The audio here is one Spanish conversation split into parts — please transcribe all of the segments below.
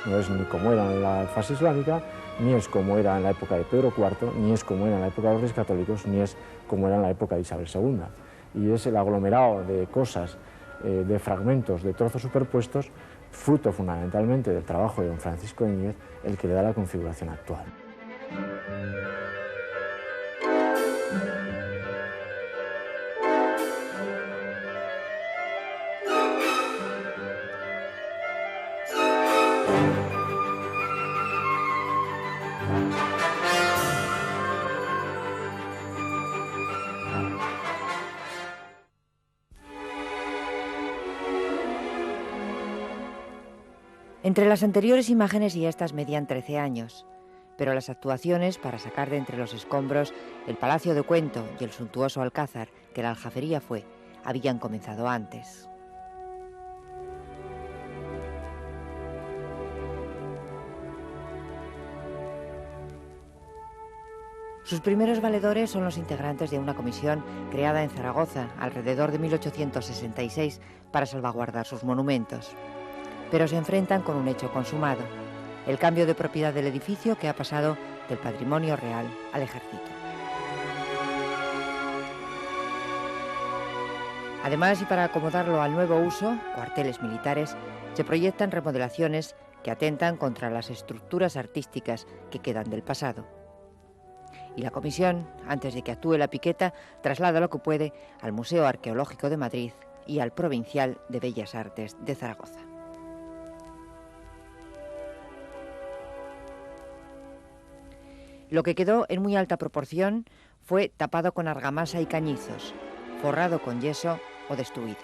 No es ni como era en la fase islámica, ni es como era en la época de Pedro IV, ni es como era en la época de los Reyes Católicos, ni es como era en la época de Isabel II. Y es el aglomerado de cosas, de fragmentos, de trozos superpuestos, fruto fundamentalmente del trabajo de don Francisco Íñiguez, el que le da la configuración actual. Entre las anteriores imágenes y estas medían 13 años, pero las actuaciones para sacar de entre los escombros el Palacio de Cuento y el suntuoso alcázar que la Aljafería fue, habían comenzado antes. Sus primeros valedores son los integrantes de una comisión creada en Zaragoza alrededor de 1866 para salvaguardar sus monumentos. Pero se enfrentan con un hecho consumado, el cambio de propiedad del edificio que ha pasado del patrimonio real al ejército. Además, y para acomodarlo al nuevo uso, cuarteles militares, se proyectan remodelaciones que atentan contra las estructuras artísticas que quedan del pasado. Y la comisión, antes de que actúe la piqueta, traslada lo que puede al Museo Arqueológico de Madrid y al Provincial de Bellas Artes de Zaragoza. Lo que quedó en muy alta proporción fue tapado con argamasa y cañizos, forrado con yeso o destruido.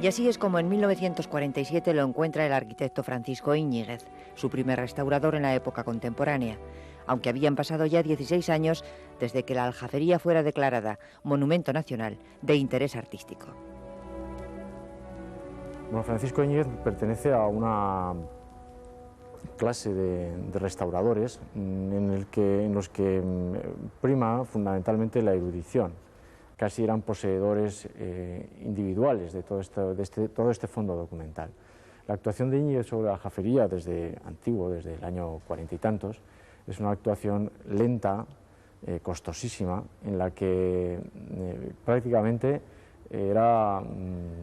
Y así es como en 1947 lo encuentra el arquitecto Francisco Íñiguez, su primer restaurador en la época contemporánea, aunque habían pasado ya 16 años desde que la Aljafería fuera declarada Monumento Nacional de Interés Artístico. Bueno, Francisco Íñiguez pertenece a una clase de restauradores en los que prima fundamentalmente la erudición. Casi eran poseedores individuales de todo este fondo documental. La actuación de Íñiguez sobre la Aljafería desde antiguo, desde el año 40 y tantos, es una actuación lenta, costosísima, en la que prácticamente era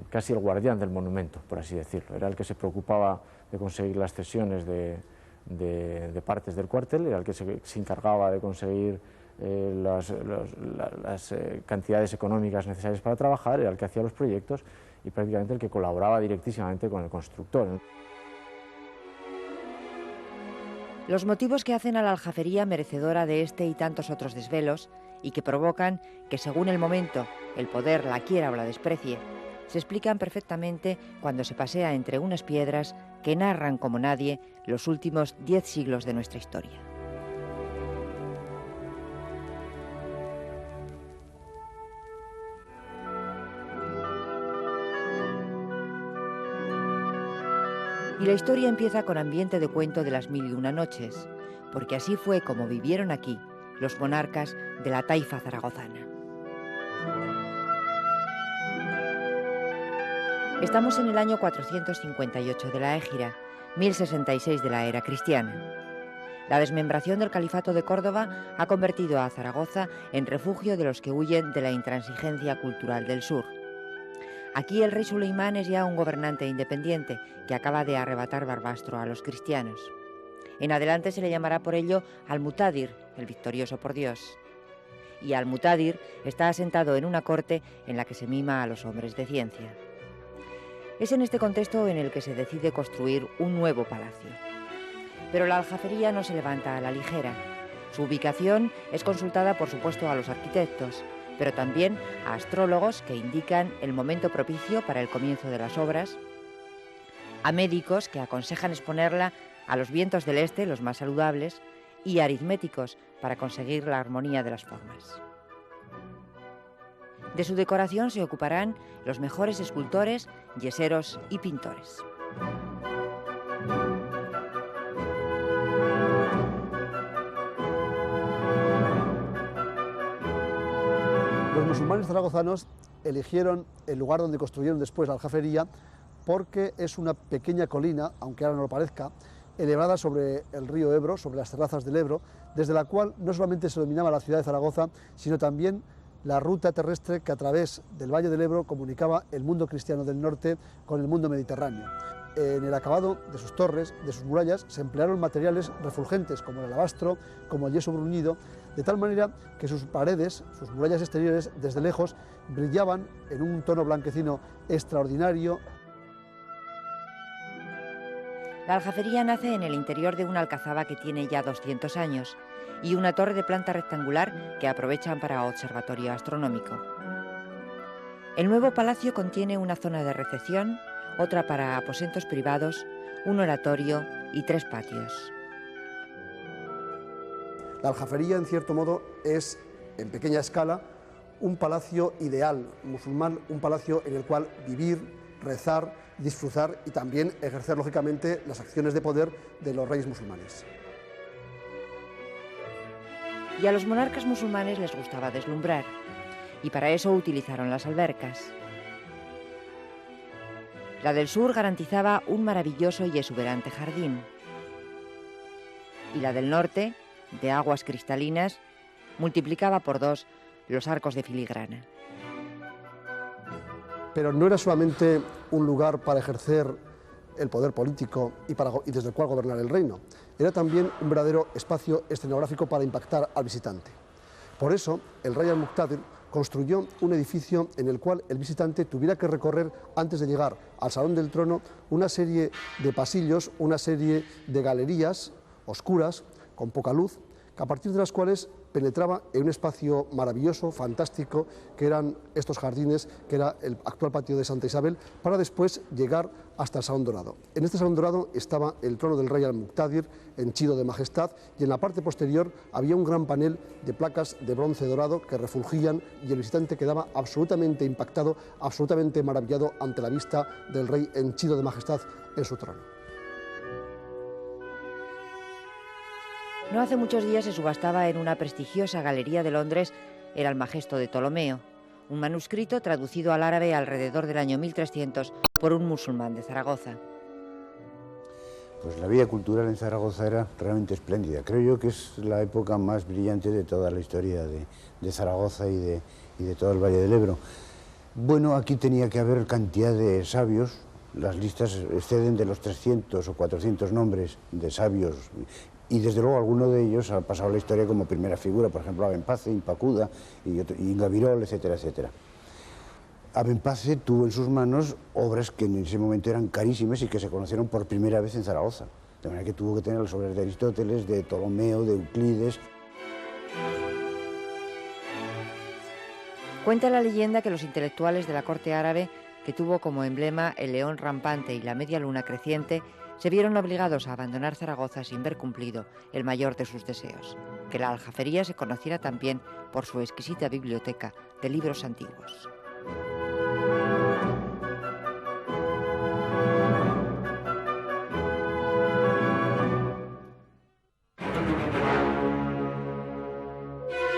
casi el guardián del monumento, por así decirlo. Era el que se preocupaba de conseguir las cesiones de partes del cuartel, era el que se encargaba de conseguir las cantidades económicas necesarias para trabajar, era el que hacía los proyectos y prácticamente el que colaboraba directísimamente con el constructor. Los motivos que hacen a la Aljafería merecedora de este y tantos otros desvelos y que provocan que, según el momento, el poder la quiera o la desprecie, se explican perfectamente cuando se pasea entre unas piedras que narran como nadie los últimos 10 siglos de nuestra historia. Y la historia empieza con ambiente de cuento de las 1001 noches, porque así fue como vivieron aquí los monarcas de la taifa zaragozana. Estamos en el año 458 de la Égira, 1066 de la era cristiana. La desmembración del califato de Córdoba ha convertido a Zaragoza en refugio de los que huyen de la intransigencia cultural del sur. Aquí el rey Suleimán es ya un gobernante independiente que acaba de arrebatar Barbastro a los cristianos. En adelante se le llamará por ello Al-Mutadir, el victorioso por Dios. Y Al-Mutadir está asentado en una corte en la que se mima a los hombres de ciencia. Es en este contexto en el que se decide construir un nuevo palacio. Pero la Aljafería no se levanta a la ligera. Su ubicación es consultada, por supuesto, a los arquitectos, pero también a astrólogos que indican el momento propicio para el comienzo de las obras, a médicos que aconsejan exponerla a los vientos del este, los más saludables, y a aritméticos para conseguir la armonía de las formas. De su decoración se ocuparán los mejores escultores, yeseros y pintores. Los musulmanes zaragozanos eligieron el lugar donde construyeron después la Aljafería porque es una pequeña colina, aunque ahora no lo parezca, elevada sobre el río Ebro, sobre las terrazas del Ebro, desde la cual no solamente se dominaba la ciudad de Zaragoza, sino también la ruta terrestre que a través del Valle del Ebro comunicaba el mundo cristiano del norte con el mundo mediterráneo. En el acabado de sus torres, de sus murallas, se emplearon materiales refulgentes como el alabastro, como el yeso bruñido, de tal manera que sus paredes, sus murallas exteriores, desde lejos, brillaban en un tono blanquecino extraordinario. La Aljafería nace en el interior de una alcazaba que tiene ya 200 años y una torre de planta rectangular que aprovechan para observatorio astronómico. El nuevo palacio contiene una zona de recepción, otra para aposentos privados, un oratorio y 3 patios. La Aljafería, en cierto modo, es, en pequeña escala, un palacio ideal musulmán, un palacio en el cual vivir, rezar, disfrutar y también ejercer, lógicamente, las acciones de poder de los reyes musulmanes. Y a los monarcas musulmanes les gustaba deslumbrar, y para eso utilizaron las albercas. La del sur garantizaba un maravilloso y exuberante jardín, y la del norte, de aguas cristalinas, multiplicaba por 2 los arcos de filigrana. Pero no era solamente un lugar para ejercer el poder político y desde el cual gobernar el reino, era también un verdadero espacio escenográfico para impactar al visitante. Por eso, el rey Al-Muqtadir construyó un edificio en el cual el visitante tuviera que recorrer, antes de llegar al Salón del Trono, una serie de pasillos, una serie de galerías oscuras, con poca luz, a partir de las cuales penetraba en un espacio maravilloso, fantástico, que eran estos jardines, que era el actual patio de Santa Isabel, para después llegar hasta el Salón Dorado. En este Salón Dorado estaba el trono del rey Al-Muqtadir, henchido de majestad, y en la parte posterior había un gran panel de placas de bronce dorado que refulgían, y el visitante quedaba absolutamente impactado, absolutamente maravillado ante la vista del rey henchido de majestad en su trono. No hace muchos días se subastaba en una prestigiosa galería de Londres el Almagesto de Ptolomeo, un manuscrito traducido al árabe alrededor del año 1300 por un musulmán de Zaragoza. Pues la vida cultural en Zaragoza era realmente espléndida. Creo yo que es la época más brillante de toda la historia de Zaragoza y de todo el Valle del Ebro. Bueno, aquí tenía que haber cantidad de sabios. Las listas exceden de los 300 o 400 nombres de sabios. Y desde luego alguno de ellos ha pasado a la historia como primera figura, por ejemplo Abenpace, Impacuda y Ingavirol, etcétera, etcétera. Abenpace tuvo en sus manos obras que en ese momento eran carísimas y que se conocieron por primera vez en Zaragoza. De manera que tuvo que tener las obras de Aristóteles, de Ptolomeo, de Euclides. Cuenta la leyenda que los intelectuales de la corte árabe, que tuvo como emblema el león rampante y la media luna creciente, se vieron obligados a abandonar Zaragoza sin ver cumplido el mayor de sus deseos, que la Aljafería se conociera también por su exquisita biblioteca de libros antiguos.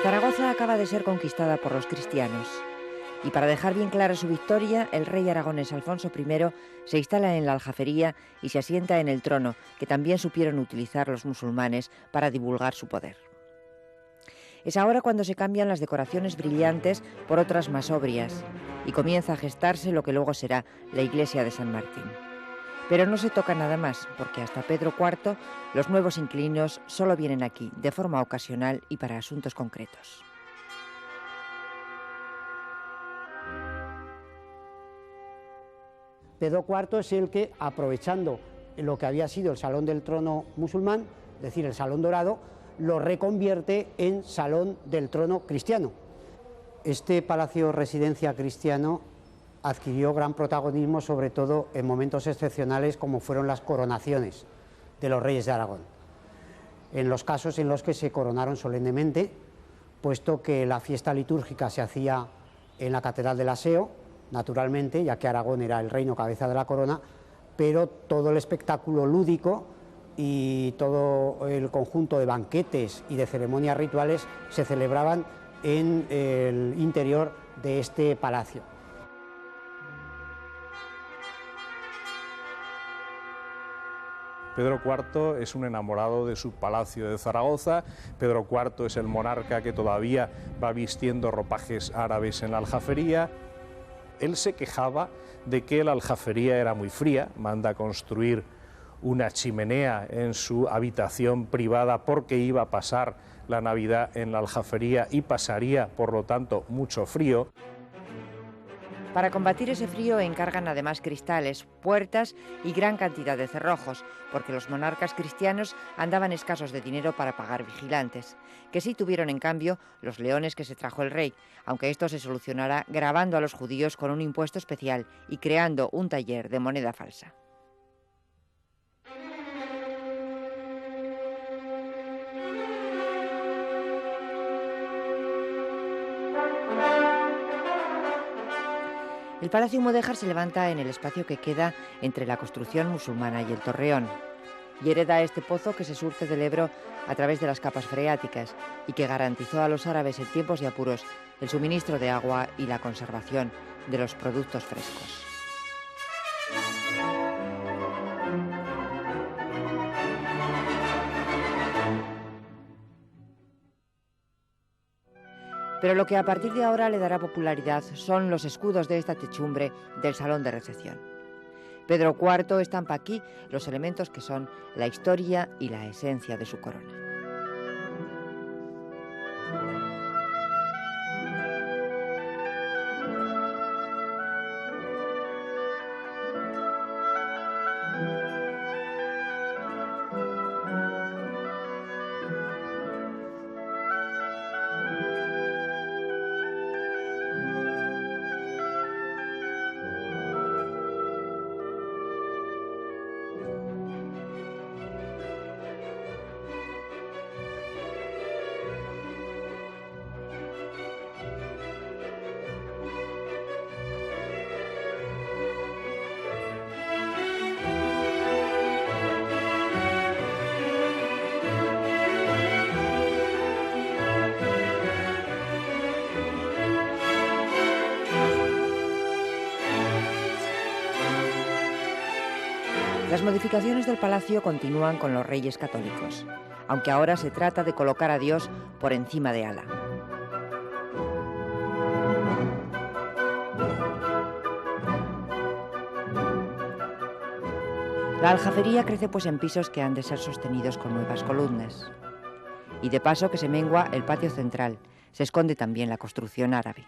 Zaragoza acaba de ser conquistada por los cristianos. Y para dejar bien clara su victoria, el rey aragonés Alfonso I se instala en la Aljafería y se asienta en el trono, que también supieron utilizar los musulmanes para divulgar su poder. Es ahora cuando se cambian las decoraciones brillantes por otras más sobrias y comienza a gestarse lo que luego será la iglesia de San Martín. Pero no se toca nada más, porque hasta Pedro IV los nuevos inquilinos solo vienen aquí de forma ocasional y para asuntos concretos. Pedro IV es el que, aprovechando lo que había sido el Salón del Trono musulmán, es decir, el Salón Dorado, lo reconvierte en Salón del Trono cristiano. Este palacio residencia cristiano adquirió gran protagonismo, sobre todo en momentos excepcionales como fueron las coronaciones de los reyes de Aragón. En los casos en los que se coronaron solemnemente, puesto que la fiesta litúrgica se hacía en la Catedral del Aseo, naturalmente, ya que Aragón era el reino cabeza de la corona, pero todo el espectáculo lúdico y todo el conjunto de banquetes y de ceremonias rituales se celebraban en el interior de este palacio. Pedro IV es un enamorado de su palacio de Zaragoza. Pedro IV es el monarca que todavía va vistiendo ropajes árabes en la Aljafería. Él se quejaba de que la Aljafería era muy fría, manda construir una chimenea en su habitación privada porque iba a pasar la Navidad en la Aljafería y pasaría, por lo tanto, mucho frío. Para combatir ese frío encargan además cristales, puertas y gran cantidad de cerrojos, porque los monarcas cristianos andaban escasos de dinero para pagar vigilantes, que sí tuvieron en cambio los leones que se trajo el rey, aunque esto se solucionará grabando a los judíos con un impuesto especial y creando un taller de moneda falsa. El Palacio Mudéjar se levanta en el espacio que queda entre la construcción musulmana y el Torreón, y hereda este pozo que se surce del Ebro a través de las capas freáticas y que garantizó a los árabes en tiempos de apuros el suministro de agua y la conservación de los productos frescos. Pero lo que a partir de ahora le dará popularidad son los escudos de esta techumbre del salón de recepción. Pedro IV estampa aquí los elementos que son la historia y la esencia de su corona. Las modificaciones del palacio continúan con los reyes católicos, aunque ahora se trata de colocar a Dios por encima de Alá. La aljafería crece pues en pisos que han de ser sostenidos con nuevas columnas. Y de paso que se mengua el patio central, se esconde también la construcción árabe.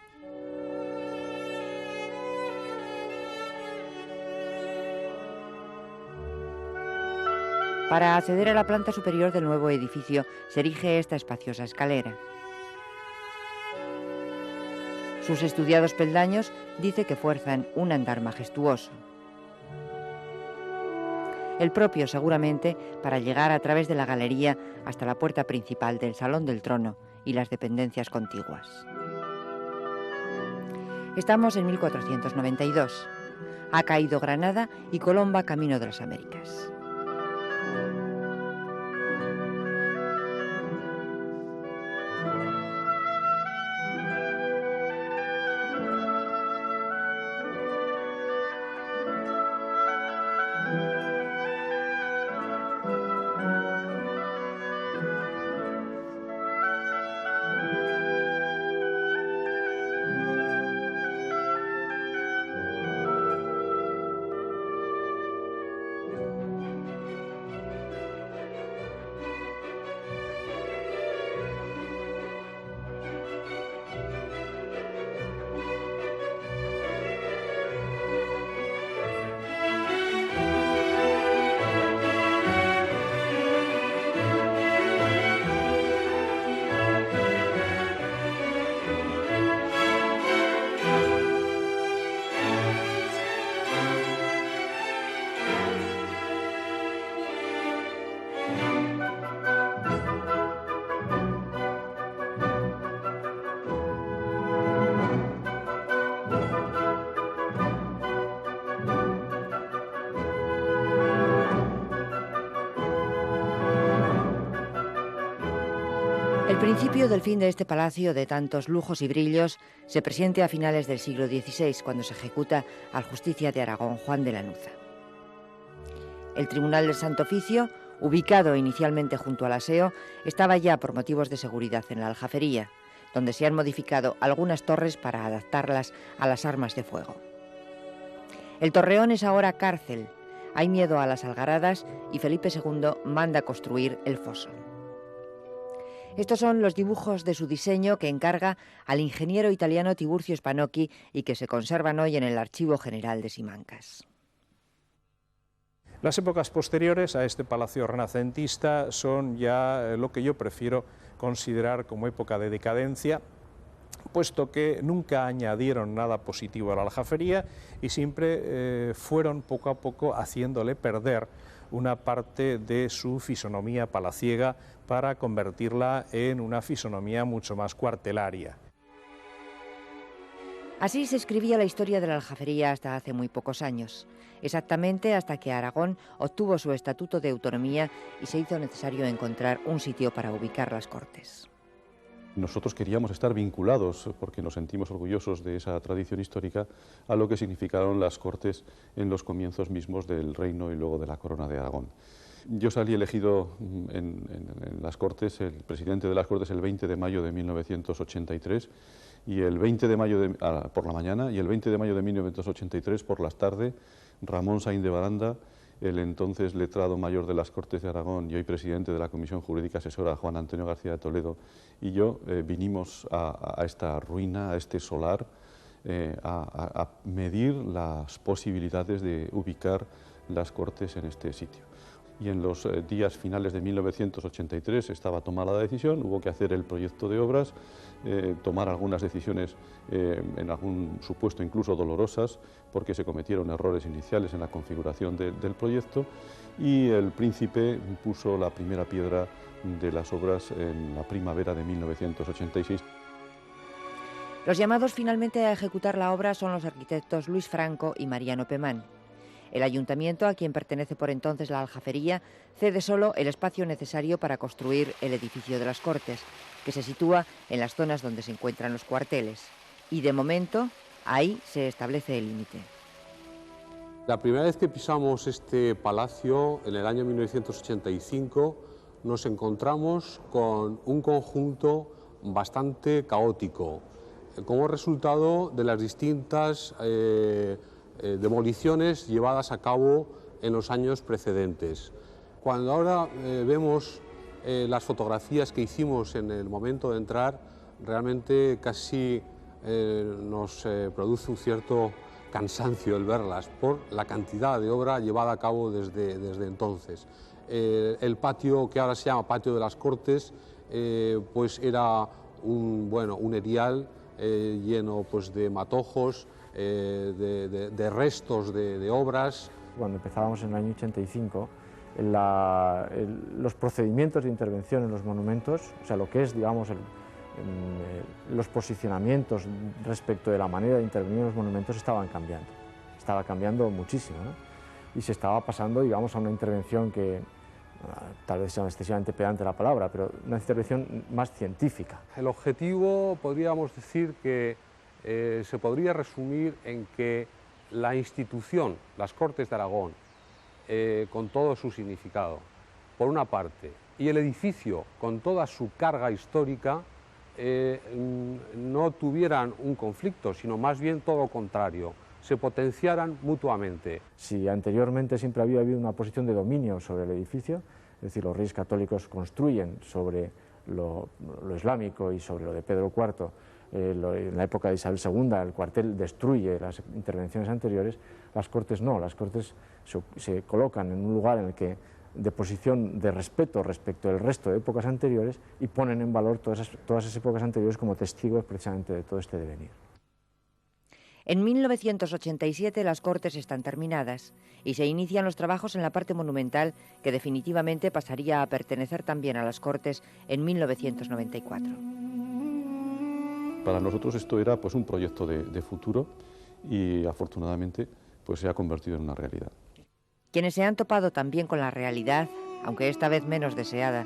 Para acceder a la planta superior del nuevo edificio se erige esta espaciosa escalera. Sus estudiados peldaños dice que fuerzan un andar majestuoso. El propio, seguramente, para llegar a través de la galería hasta la puerta principal del Salón del Trono y las dependencias contiguas. Estamos en 1492. Ha caído Granada y Colón va camino de las Américas. El principio del fin de este palacio de tantos lujos y brillos se presiente a finales del siglo XVI, cuando se ejecuta al Justicia de Aragón, Juan de Lanuza. El Tribunal del Santo Oficio, ubicado inicialmente junto al aseo, estaba ya por motivos de seguridad en la Aljafería, donde se han modificado algunas torres para adaptarlas a las armas de fuego. El Torreón es ahora cárcel, hay miedo a las algaradas y Felipe II manda construir el foso. Estos son los dibujos de su diseño que encarga al ingeniero italiano Tiburcio Spanocchi y que se conservan hoy en el Archivo General de Simancas. Las épocas posteriores a este palacio renacentista son ya lo que yo prefiero considerar como época de decadencia, puesto que nunca añadieron nada positivo a la aljafería y siempre fueron poco a poco haciéndole perder una parte de su fisonomía palaciega para convertirla en una fisonomía mucho más cuartelaria. Así se escribía la historia de la aljafería hasta hace muy pocos años, exactamente hasta que Aragón obtuvo su estatuto de autonomía y se hizo necesario encontrar un sitio para ubicar las cortes. Nosotros queríamos estar vinculados, porque nos sentimos orgullosos de esa tradición histórica, a lo que significaron las cortes en los comienzos mismos del reino y luego de la corona de Aragón. Yo salí elegido en las cortes, el presidente de las cortes, el 20 de mayo de 1983, y el 20 de mayo por la mañana, y el 20 de mayo de 1983 por las tardes, Ramón Sainz de Baranda, el entonces letrado mayor de las Cortes de Aragón y hoy presidente de la Comisión Jurídica Asesora, Juan Antonio García de Toledo, y yo vinimos a esta ruina, a este solar, a medir las posibilidades de ubicar las Cortes en este sitio. Y en los días finales de 1983 estaba tomada la decisión, hubo que hacer el proyecto de obras, tomar algunas decisiones en algún supuesto incluso dolorosas, porque se cometieron errores iniciales en la configuración del proyecto, y el príncipe puso la primera piedra de las obras en la primavera de 1986. Los llamados finalmente a ejecutar la obra son los arquitectos Luis Franco y Mariano Pemán. El ayuntamiento, a quien pertenece por entonces la aljafería, cede solo el espacio necesario para construir el edificio de las Cortes, que se sitúa en las zonas donde se encuentran los cuarteles. Y de momento, ahí se establece el límite. La primera vez que pisamos este palacio, en el año 1985, nos encontramos con un conjunto bastante caótico, como resultado de las distintas demoliciones llevadas a cabo en los años precedentes. Cuando ahora vemos las fotografías que hicimos en el momento de entrar, realmente casi nos produce un cierto cansancio el verlas por la cantidad de obra llevada a cabo desde entonces. El patio, que ahora se llama Patio de las Cortes, pues era un erial lleno pues, de matojos, de restos de obras. Cuando empezábamos en el año 85, los procedimientos de intervención en los monumentos, o sea, lo que es, digamos, los posicionamientos respecto de la manera de intervenir en los monumentos estaba cambiando muchísimo, ¿no? Y se estaba pasando, digamos, a una intervención que tal vez sea excesivamente pedante la palabra, pero una intervención más científica. El objetivo, podríamos decir que se podría resumir en que la institución, las Cortes de Aragón, con todo su significado, por una parte, y el edificio con toda su carga histórica, no tuvieran un conflicto, sino más bien todo lo contrario, se potenciaran mutuamente. Si anteriormente siempre había habido una posición de dominio sobre el edificio, es decir, los reyes católicos construyen sobre lo islámico y sobre lo de Pedro IV, en la época de Isabel II el cuartel destruye las intervenciones anteriores, las Cortes no, las Cortes se colocan en un lugar en el que de posición de respeto respecto del resto de épocas anteriores y ponen en valor todas esas épocas anteriores como testigos precisamente de todo este devenir. En 1987 las Cortes están terminadas y se inician los trabajos en la parte monumental que definitivamente pasaría a pertenecer también a las Cortes en 1994. Para nosotros esto era pues, un proyecto de futuro y afortunadamente pues, se ha convertido en una realidad. Quienes se han topado también con la realidad, aunque esta vez menos deseada,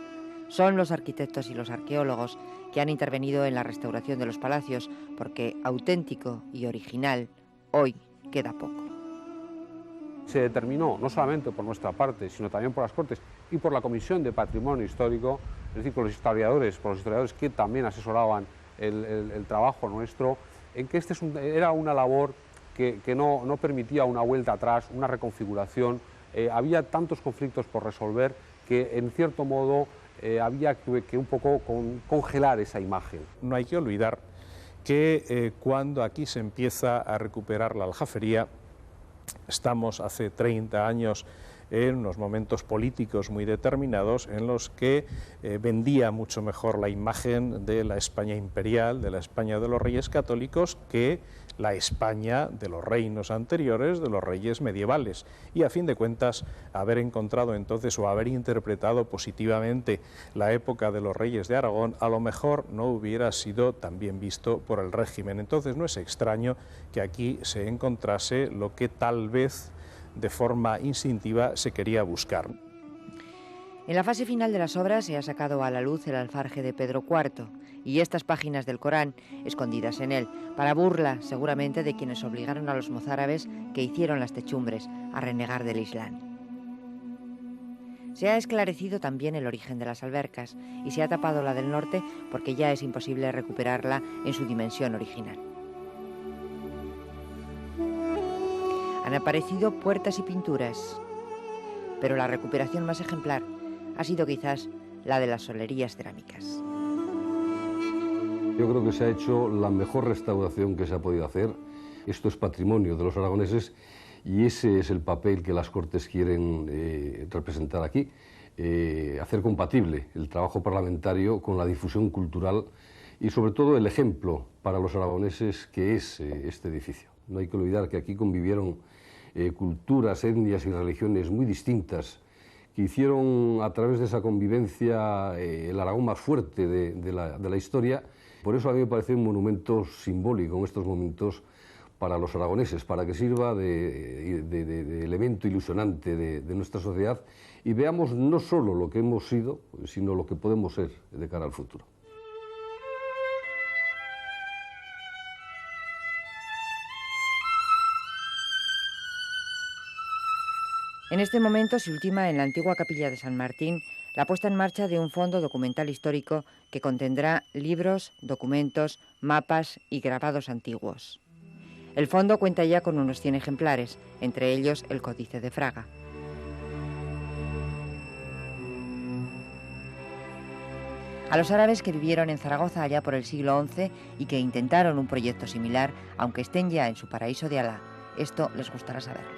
son los arquitectos y los arqueólogos que han intervenido en la restauración de los palacios, porque auténtico y original hoy queda poco. Se determinó, no solamente por nuestra parte, sino también por las Cortes y por la Comisión de Patrimonio Histórico, es decir, por los historiadores que también asesoraban el trabajo nuestro, en que era una labor que no permitía una vuelta atrás, una reconfiguración. Había tantos conflictos por resolver que, en cierto modo, había que un poco congelar esa imagen. No hay que olvidar que cuando aquí se empieza a recuperar la aljafería, estamos hace 30 años en unos momentos políticos muy determinados en los que vendía mucho mejor la imagen de la España imperial, de la España de los reyes católicos, que la España de los reinos anteriores, de los reyes medievales. Y a fin de cuentas, haber encontrado entonces o haber interpretado positivamente la época de los reyes de Aragón, a lo mejor no hubiera sido tan bien visto por el régimen. Entonces no es extraño que aquí se encontrase lo que tal vez de forma instintiva se quería buscar. En la fase final de las obras se ha sacado a la luz el alfarje de Pedro IV y estas páginas del Corán escondidas en él, para burla seguramente de quienes obligaron a los mozárabes que hicieron las techumbres a renegar del Islam. Se ha esclarecido también el origen de las albercas y se ha tapado la del norte porque ya es imposible recuperarla en su dimensión original. Han aparecido puertas y pinturas, pero la recuperación más ejemplar ha sido quizás la de las solerías cerámicas. Yo creo que se ha hecho la mejor restauración que se ha podido hacer. Esto es patrimonio de los aragoneses y ese es el papel que las Cortes quieren representar aquí, hacer compatible el trabajo parlamentario con la difusión cultural y sobre todo el ejemplo para los aragoneses que es este edificio. No hay que olvidar que aquí convivieron culturas, etnias y religiones muy distintas que hicieron a través de esa convivencia el Aragón más fuerte de la historia. Por eso a mí me parece un monumento simbólico en estos momentos para los aragoneses, para que sirva de elemento ilusionante de nuestra sociedad y veamos no solo lo que hemos sido, sino lo que podemos ser de cara al futuro. En este momento se ultima en la antigua capilla de San Martín la puesta en marcha de un fondo documental histórico que contendrá libros, documentos, mapas y grabados antiguos. El fondo cuenta ya con unos 100 ejemplares, entre ellos el Códice de Fraga. A los árabes que vivieron en Zaragoza allá por el siglo XI y que intentaron un proyecto similar, aunque estén ya en su paraíso de Alá, esto les gustará saberlo.